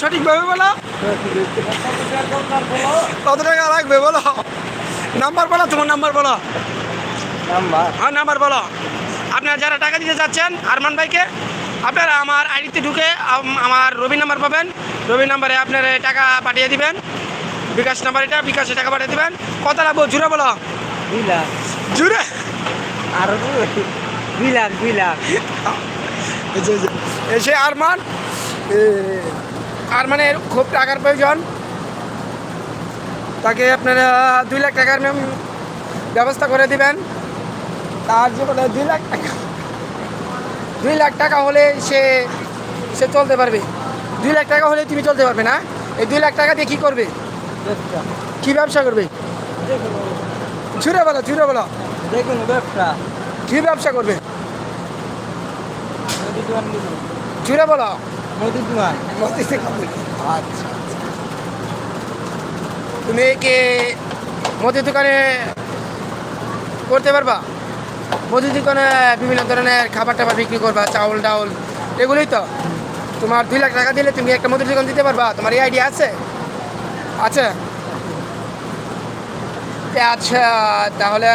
সঠিকভাবে বলো। কত টাকা লাগবে বলো, নাম্বার বলো, তোমার নাম্বার বলো। হ্যাঁ নাম্বার বলো। আপনারা যারা টাকা দিতে যাচ্ছেন আরমান ভাইকে, আপনারা আমার আইডিতে ঢুকে আমার রবি নাম্বার পাবেন। রবি নাম্বারে আপনারা টাকা পাঠিয়ে দিবেন। বিকাশ নাম্বার এটা, বিকাশে টাকা পাঠিয়ে দিবেন। কত লাগবো জুড়ে বলো। 2 লাখ জুড়ে আর 2 লাখ 2 লাখ। এসে আরমানের খুব টাকার প্রয়োজন, তাকে আপনারা 2 লাখ টাকার ব্যবস্থা করে দিবেন। তার জীবনে 2 লাখ টাকা, 2 লাখ টাকা হলে সে চলতে পারবে। 2 লাখ টাকা হলে তুমি চলতে পারবে না। এই 2 লাখ টাকা দিয়ে কী করবে, কী ব্যবসা করবে? ছুড়ে বলো, ছুড়ে বলো। দেখুন ব্যবসা, কী ব্যবসা করবে? মুদি দোকান দিব। ছুড়ে বলো। মুদি দোকান। আচ্ছা, তুমি কি মুদির দোকানে করতে পারবা? মুদির দোকানে বিভিন্ন ধরনের খাবার টাবার বিক্রি করবা, চাউল ডাউল এগুলোই তো। তোমার 2 লাখ টাকা দিলে তুমি একটা মুদির দোকান দিতে পারবা? তোমার এই আইডিয়া আছে? আচ্ছা আচ্ছা, তাহলে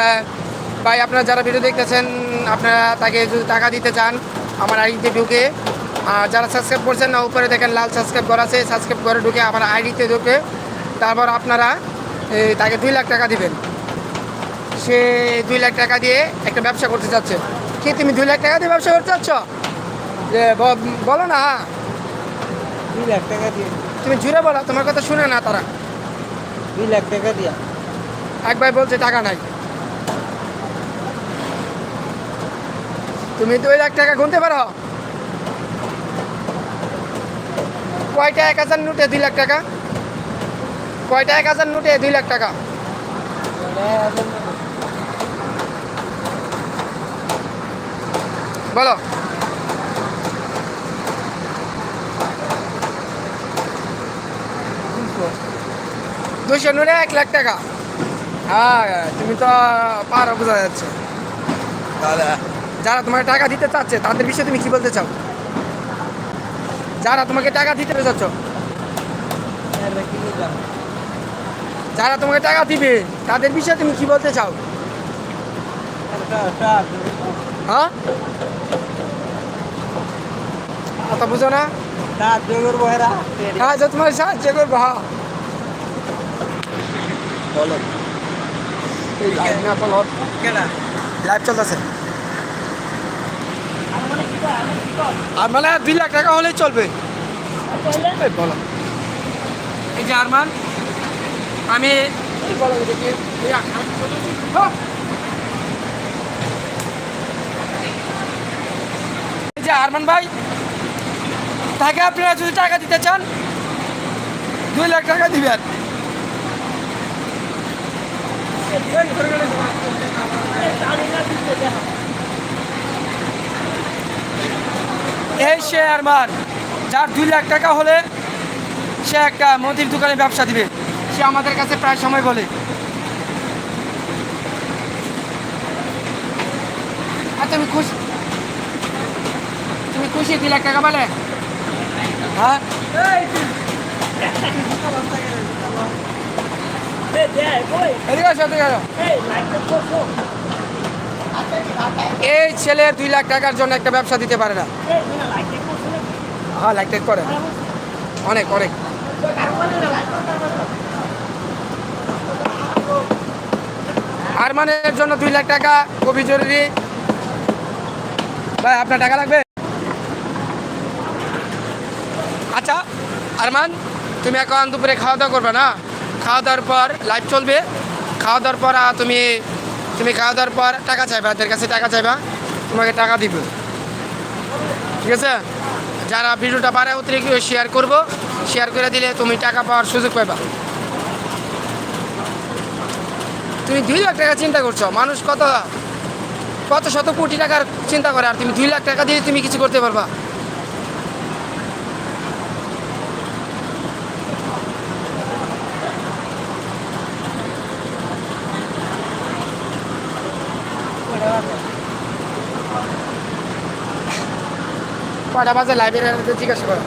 ভাই আপনারা যারা ভিডিও দেখতেছেন, আপনারা তাকে যদি টাকা দিতে চান আমার আইডিতে ঢুকে, যারা সাবস্ক্রাইব করছেন না উপরে দেখেন লাল সাবস্ক্রাইব করা আছে, সাবস্ক্রাইব করে ঢুকে আমার আইডিতে ঢুকে তারপর আপনারা তাকে 2 লাখ টাকা দিবেন। সে 2 লাখ টাকা দিয়ে একটা ব্যবসা করতে চাচ্ছে। কি তুমি 2 লাখ টাকা দিয়ে ব্যবসা করতে চাচ্ছ? যে বলো না। 2 লাখ টাকা দিয়ে। তুমি জুড়ে বলো, তোমার কথা শুনে না তারা। 2 লাখ টাকা দিয়া। এক ভাই বলছে টাকা নাই। তুমি 2 লাখ টাকা গুনতে পারো? কয়টা 1000 নোটে 2 লাখ টাকা? কয়টা 1000 নোটে 2 লাখ টাকা? বলো। 200 নোটে 1 লাখ টাকা। হ্যাঁ তুমি তো পারো, বোঝা যাচ্ছে। তাহলে যারা তোমাকে টাকা দিতে চাচ্ছে তাদের বিষয়ে তুমি কি বলতে চাও? যারা তোমাকে টাকা দিতে চাচ্ছ, যারা তোমাকে টাকা দিবে তাদের বিষয়ে তুমি কি বলতে চাও? হ্যাঁ কথা বুঝো না? সাহায্য করবো এরা। হ্যাঁ তোমার সাহায্য করবো। হ্যাঁ বলো। লাইভ চলতেছে। আর মানে 2 লাখ টাকা হলেই চলবে। বলো। এই যে আরমান, আমি এই যে আরমান ভাই, তাকে আপনারা যদি টাকা দিতে চান 2 লাখ টাকা দিবেন। এই সে আরমান, যার 2 লাখ টাকা হলে সে একটা মুদির দোকানে ব্যবসা দিবে। সে আমাদের কাছে প্রায় সময় বলে। আর তুমি খুশি? তুমি খুশি 2 লাখ টাকা বলে? হ্যাঁ এই ছেলে 2 লাখ টাকার জন্য একটা ব্যবসা দিতে পারে না। হ্যাঁ লাইক করে অনেক অনেক। আরমানের জন্য 2 লাখ টাকা খুবই জরুরি। ভাই আপনার টাকা লাগবে? আচ্ছা আরমান, তুমি এখন দুপুরে খাওয়া দাওয়া করবে না? খাওয়া দাওয়ার পর লাইভ চলবে। খাওয়া দাওয়ার পর তুমি খাওয়া দাওয়ার পর টাকা চাইবা, তাদের কাছে টাকা চাইবা, তোমাকে টাকা দিব। ঠিক আছে? যারা ভিডিওটা পারে অতিরিক্ত শেয়ার করবো, শেয়ার করে দিলে তুমি টাকা পাওয়ার সুযোগ পাইবা। তুমি 2 লাখ টাকা চিন্তা করছো, মানুষ কত শত কোটি টাকার চিন্তা করে, আর তুমি 2 লাখ টাকা দিয়ে তুমি কিছু করতে পারবা? কয়টা বাজে লাইব্রেরি জিজ্ঞাসা করো।